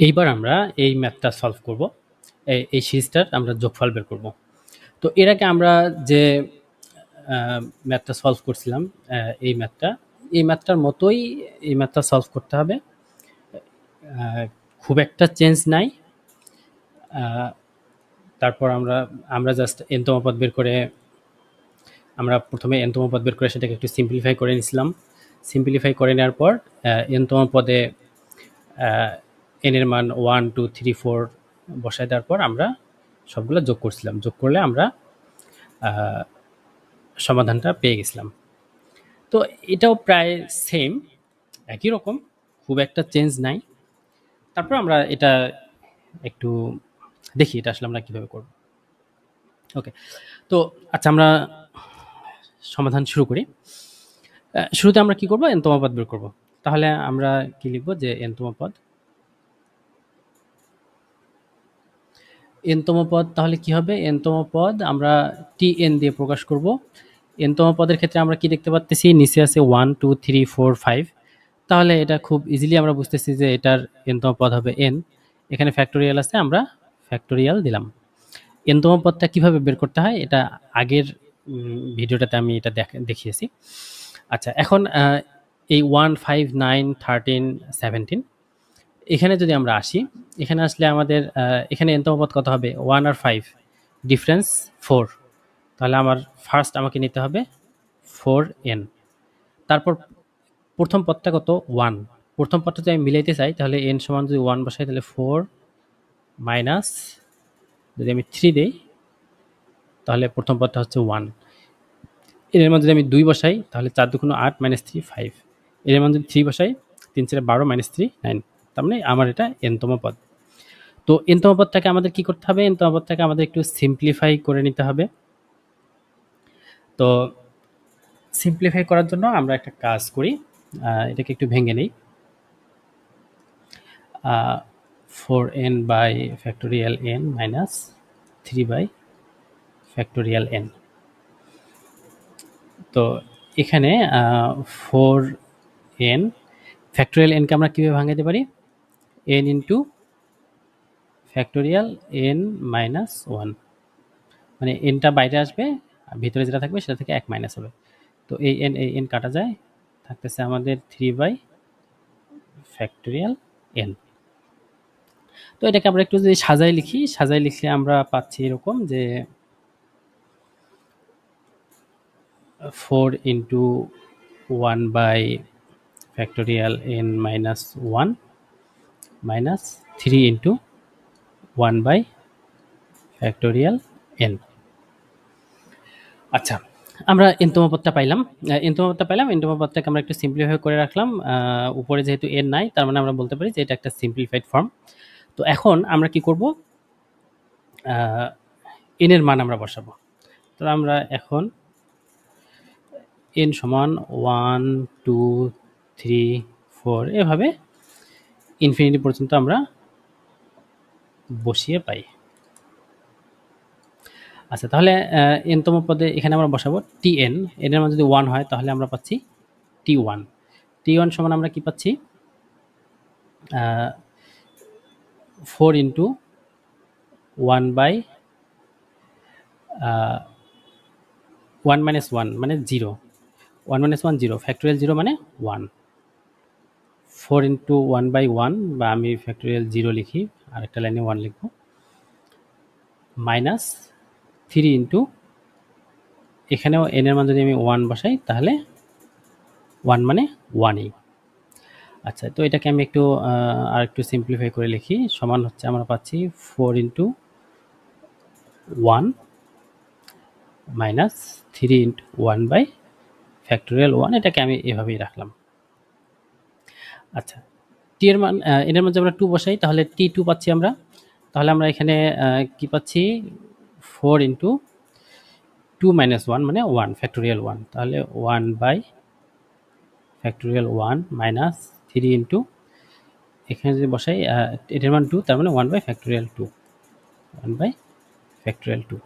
এইবার আমরা এই ম্যাথটা সলভ করব। এই সিরিজটার আমরা যোগফল বের করব। তো এর আগে আমরা যে ম্যাথটা সলভ করছিলাম, এই ম্যাথটার মতোই এই ম্যাথটা সলভ করতে হবে। খুব একটা চেঞ্জ নাই। তারপর আমরা জাস্ট এনতম পদ বের করে আমরা প্রথমে এনতম পদ বের করে সেটাকে একটু সিম্পলিফাই করে নিয়েছিলাম। সিম্পলিফাই করে নেওয়ার পর এনতম পদে এন এর মান 1 2 3 4 বসায় দেওয়ার পর আমরা সবগুলো যোগ করছিলাম। যোগ করলে আমরা সমাধানটা পেয়ে গেছিলাম। তো এটাও প্রায় সেম, একই রকম, খুব একটা চেঞ্জ নাই। তারপর আমরা এটা একটু দেখি এটা আসলে আমরা কীভাবে করব। ওকে, তো আচ্ছা আমরা সমাধান শুরু করি। শুরুতে আমরা কি করব, এনতম পদ বের করব। তাহলে আমরা কি লিখব যে এনতম পদ তাহলে কি হবে, এনতম পদ আমরা টি এন দিয়ে প্রকাশ করব। এনতম পদের ক্ষেত্রে আমরা কি দেখতে পাচ্ছি, নিচে আছে 1 2 3 4 5। তাহলে এটা খুব ইজিলি আমরা বুঝতেছি যে এটার এনতম পদ হবে এন। এখানে ফ্যাক্টোরিয়াল আছে, আমরা ফ্যাক্টোরিয়াল দিলাম। এনতম পদটা কিভাবে বের করতে হয় এটা আগের ভিডিওটাতে আমি এটা দেখিয়েছি। আচ্ছা, এখন এই 1 5 9 13 17 এখানে যদি আমরা আসি, এখানে আসলে আমাদের এখানে এনতম পদ কত হবে, 1 আর 5 ডিফারেন্স 4। তাহলে ফার্স্ট আমাকে নিতে হবে 4n। তারপর প্রথম পদটা কত, 1। প্রথম পদটা যদি আমি মিলাইতে চাই তাহলে n সমান যদি 1 বসাই তাহলে 4 মাইনাস, যদি আমি 3 দেই তাহলে প্রথম পদটা হচ্ছে 1। এর মধ্যে যদি আমি 2 বসাই তাহলে 4 2 8 মাইনাস 3 5। এর মধ্যে 3 বসাই 3 4 12 মাইনাস 3 9। তার মানে আমার এটা এনতম পদ। তো এনতম পদটাকে আমাদের কি করতে হবে, এনতম পদটাকে আমাদের একটু সিম্পলিফাই করে নিতে হবে। তো সিম্পলিফাই করার জন্য আমরা একটা কাজ করি, এটাকে একটু ভেঙে নেই। 4n by factorial n minus 3 by factorial n। তো এখানে 4n ফ্যাক্টোরিয়াল nকে আমরা কীভাবে ভাঙাতে পারি, n into factorial n minus 1। মানে nটা বাইরে আসবে, ভিতরে যেটা থাকবে সেটা থেকে 1 মাইনাস হবে। তো এই n কাটা যায়, থাকতেছে আমাদের 3 বাই ফ্যাক্টোরিয়াল n। তো এটাকে আমরা একটু যদি সাজাই লিখলে আমরা পাচ্ছি এরকম যে 4 into 1 by factorial n minus 1 minus 3 into 1 by factorial n। আচ্ছা, আমরা এনতম পদটা পাইলাম। এনতম পদটাকে আমরা একটু সিম্পলিফাই করে রাখলাম। উপরে যেহেতু n নাই, তার মানে আমরা বলতে পারি যে এটা একটা সিম্পলিফাইড ফর্ম। তো এখন আমরা কি করব, n এর মান আমরা বসাবো। তো আমরা এখন n সমান 1 2 3 4 এভাবে ইনফিনিটি পর্যন্ত আমরা বসিয়ে পাই। আচ্ছা, তাহলে এনতম পদে এখানে আমরা বসাবো tn। এর মান যদি 1 হয় তাহলে আমরা পাচ্ছি t1। t1 সমান আমরা কি পাচ্ছি, 4 ইন্টু 1 বাই 1 মাইনাস 1 মানে 0। 1 মাইনাস 1 0, ফ্যাক্টোরিয়াল 0 মানে 1। 4 ইন্টু 1 বাই 1, বা আমি ফ্যাক্টোরিয়াল 0 লিখি, আরেকটা লাইনে 1 লিখব, মাইনাস 3 ইন্টু, এখানেও n এর মান যদি আমি 1 বসাই তাহলে 1 মানে 1ই। আচ্ছা, তো এটাকে আমি আর একটু সিম্পলিফাই করে লিখি, সমান হচ্ছে আমরা পাচ্ছি 4 into 1 minus 3 into 1 by factorial 1। এটাকে আমি এভাবেই রাখলাম। আচ্ছা, টি এর মান, এর মধ্যে আমরা 2 বসাই তাহলে t2 পাচ্ছি আমরা। তাহলে আমরা এখানে কি পাচ্ছি, 4 ইন্টু 2 মাইনাস 1 মানে 1 ফ্যাক্টোরিয়াল 1। তাহলে 1 বাই ফ্যাক্টোরিয়াল 1 মাইনাস 3 ইন্টু, এখানে যদি বসাই এটার মান 2, তার মানে 1 বাই ফ্যাক্টোরিয়াল 2। 1 by factorial 2।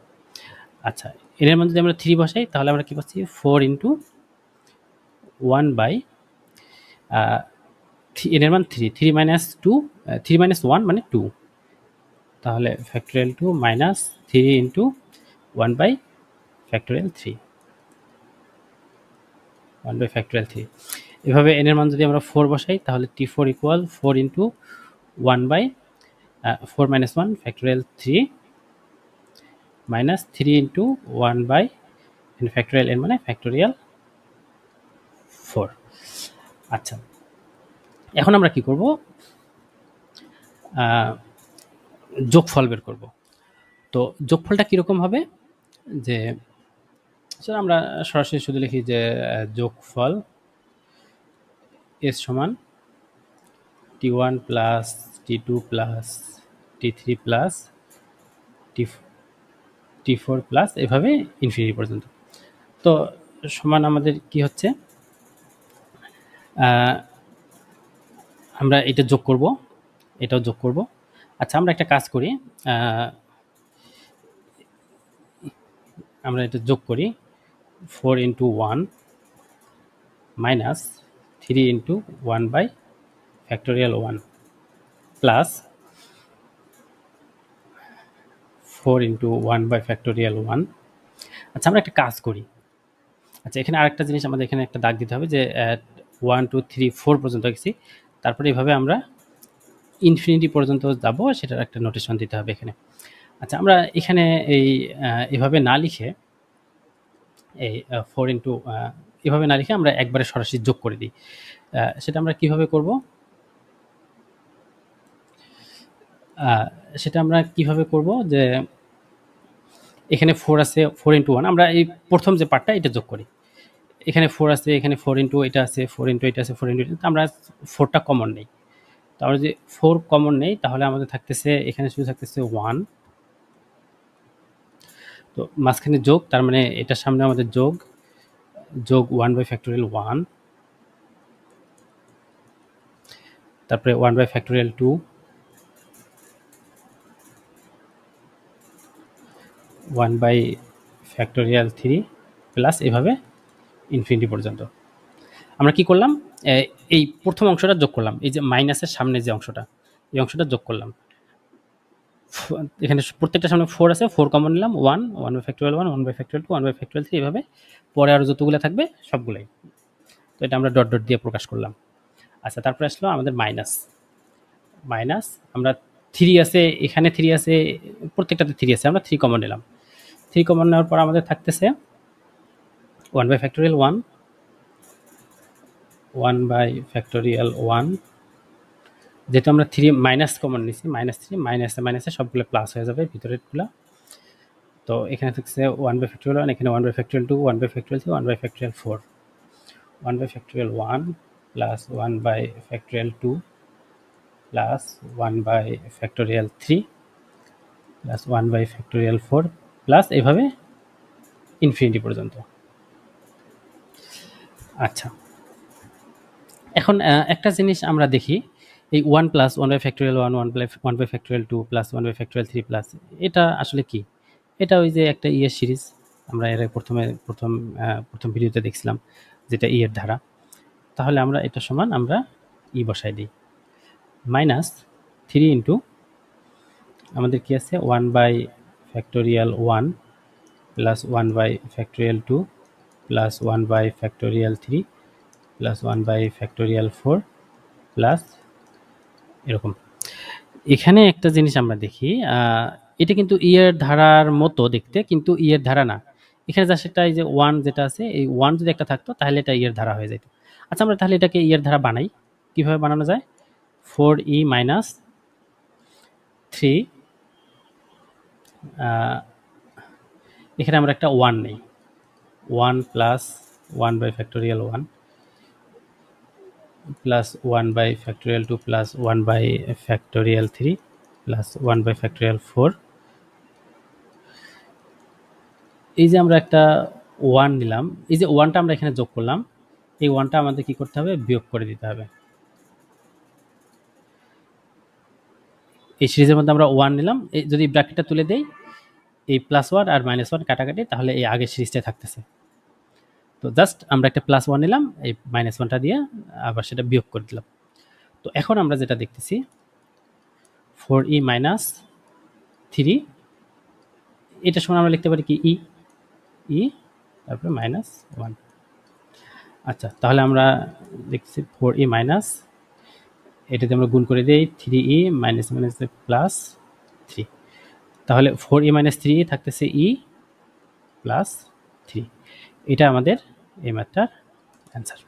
আচ্ছা, এর মধ্যে যদি আমরা 3 বসাই তাহলে আমরা কি পাচ্ছি, 4 ইন্টু 1 বাই এন এর মান 3, 3 মাইনাস 2, 3 মাইনাস 1 মানে 2, তাহলে factorial 2 minus 3 into 1 by factorial 3, 1 by factorial 3। এভাবে এন এর মান যদি আমরা 4 বসাই তাহলে T4 equal 4 into 1 by 4 minus 1 factorial 3 minus 3 into 1 by factorial n মানে ফ্যাক্টোরিয়াল 4। আচ্ছা, এখন আমরা কি করব, যোগফল বের করব। তো যোগফলটা কীরকম হবে, যে আমরা সরাসরি শুধু লিখি যে যোগফল এস সমান T1 plus T2 plus T3 plus T4 plus এভাবে ইনফিনিটি পর্যন্ত। তো সমান আমাদের কি হচ্ছে, আমরা এটা যোগ করব, এটাও যোগ করব। আচ্ছা, আমরা একটা কাজ করি, আমরা এটা যোগ করি 4 into 1 minus 3 into 1 by factorial 1 plus 4 into 1 by factorial 1। আচ্ছা, আমরা একটা কাজ করি, আচ্ছা এখানে আরেকটা জিনিস আমাদের এখানে একটা দাগ দিতে হবে যে 1 2 3 4 পর্যন্ত গেছি, তারপরে এইভাবে আমরা ইনফিনিটি পর্যন্ত যাব, সেটার একটা নোটেশন দিতে হবে এখানে। আচ্ছা, আমরা এখানে এভাবে না লিখে এই 4 ইন্টু এভাবে না লিখে আমরা একবারে সরাসরি যোগ করে দিই। সেটা আমরা কিভাবে করব, যে এখানে 4 আছে, 4 ইন্টু 1, আমরা এই প্রথম যে পার্টটা এটা যোগ করি। এখানে 4 আছে, এখানে 4 ইন্টু এটা আছে, 4 ইন্টু এটা আছে, 4 ইন্টু এটা, আমরা 4টা কমন নেই। তো আমরা যদি 4 কমন নেই তাহলে আমাদের থাকতেছে, এখানে শুধু থাকতেছে 1, তো মাঝখানে যোগ, তার মানে এটার সামনে আমাদের যোগ 1 বাই ফ্যাক্টোরিয়াল 1, তারপরে 1 by factorial 2, 1 by factorial 3 plus এভাবে ইনফিনিটি পর্যন্ত। আমরা কি করলাম, এই প্রথম অংশটা যোগ করলাম, এই যে মাইনাসের সামনে যে অংশটা, এই অংশটা যোগ করলাম। এখানে প্রত্যেকটা সামনে 4 আছে, 4 কমন নিলাম, 1 by factorial 1, 1 by factorial 2, 1 by factorial 3, এভাবে পরে আরও যতগুলো থাকবে সবগুলোই। তো এটা আমরা ডট ডট দিয়ে প্রকাশ করলাম। আচ্ছা, তারপরে আসলো আমাদের মাইনাস আমরা 3 আছে, এখানে 3 আছে, প্রত্যেকটাতে 3 আছে, আমরা 3 কমন নিলাম। 3 কমন নেওয়ার পর আমাদের থাকতেছে 1 বাই ফ্যাক্টোরিয়াল 1, 1 বাই ফ্যাক্টোরিয়াল 1, যেহেতু আমরা 3 মাইনাস কমন নিছি, -3 মাইনাসে সবগুলো প্লাস হয়ে যাবে ভিতরেরগুলো। তো এখানে থাকছে 1 বাই ফ্যাক্টোরিয়াল 1, এখানে 1 by factorial 2, 1 by factorial 3, 1 by factorial 4, 1 by factorial 1 plus 1 by factorial 2 plus 1 by factorial 3 plus 1 by factorial 4 plus এভাবে ইনফিনিটি পর্যন্ত। আচ্ছা, এখন একটা জিনিস আমরা দেখি, এই 1 plus 1 by factorial 1, 1 by factorial 2 plus 1 by factorial 3 plus, এটা আসলে কি? এটা ওই যে একটা ইয়ের সিরিজ, আমরা এর প্রথম ভিডিওতে দেখছিলাম, যেটা ইয়ের ধারা। তাহলে আমরা এটা সমান আমরা বসাই দিই, মাইনাস 3 ইন্টু আমাদের কি আছে 1 by factorial 1 plus 1 by factorial 2 plus 1 by factorial 3 plus 1 by factorial 4 plus এরকম। এখানে একটা জিনিস আমরা দেখি, এটা কিন্তু ইয়ের ধারার মতো দেখতে, কিন্তু ইয়ের ধারা না। এখানে যা সেটা এই যে 1 যেটা আছে, এই 1 যদি একটা থাকতো তাহলে এটা ইয়ের ধারা হয়ে যেত। আচ্ছা, আমরা তাহলে এটাকে ইয়ের ধারা বানাই। কিভাবে বানানো যায়, 4e মাইনাস 3, এখানে আমরা একটা 1 নেই, 1 plus 1 by factorial 1 plus 1 by factorial 2 plus 1 by factorial 3 plus 1 by factorial 4। এই যে আমরা একটা 1 নিলাম, এই যে 1টা আমরা এখানে যোগ করলাম, এই 1টা আমাদের কি করতে হবে, বিয়োগ করে দিতে হবে। এই সিরিজের মধ্যে আমরা 1 নিলাম, এই যদি ব্র্যাকেটটা তুলে দেই, এই +1 আর -1 কাটাকাটি, তাহলে এই আগের সিরিজটা থাকতেছে। তো জাস্ট আমরা একটা +1 নিলাম, এই -1টা দিয়ে আবার সেটা বিয়োগ করে দিলাম। তো এখন আমরা যেটা দেখতেছি 4e মাইনাস 3, এটা সমান আমরা লিখতে পারি কি ই তারপরে মাইনাস 1। আচ্ছা, তাহলে আমরা দেখছি 4e মাইনাস, এটাতে আমরা গুণ করে দিই 3e মাইনাস মাইনাস প্লাস 3, তাহলে 4e মাইনাস 3 থাকতেছে ই প্লাস 3। এটা আমাদের এই ম্যাথটার অ্যান্সার।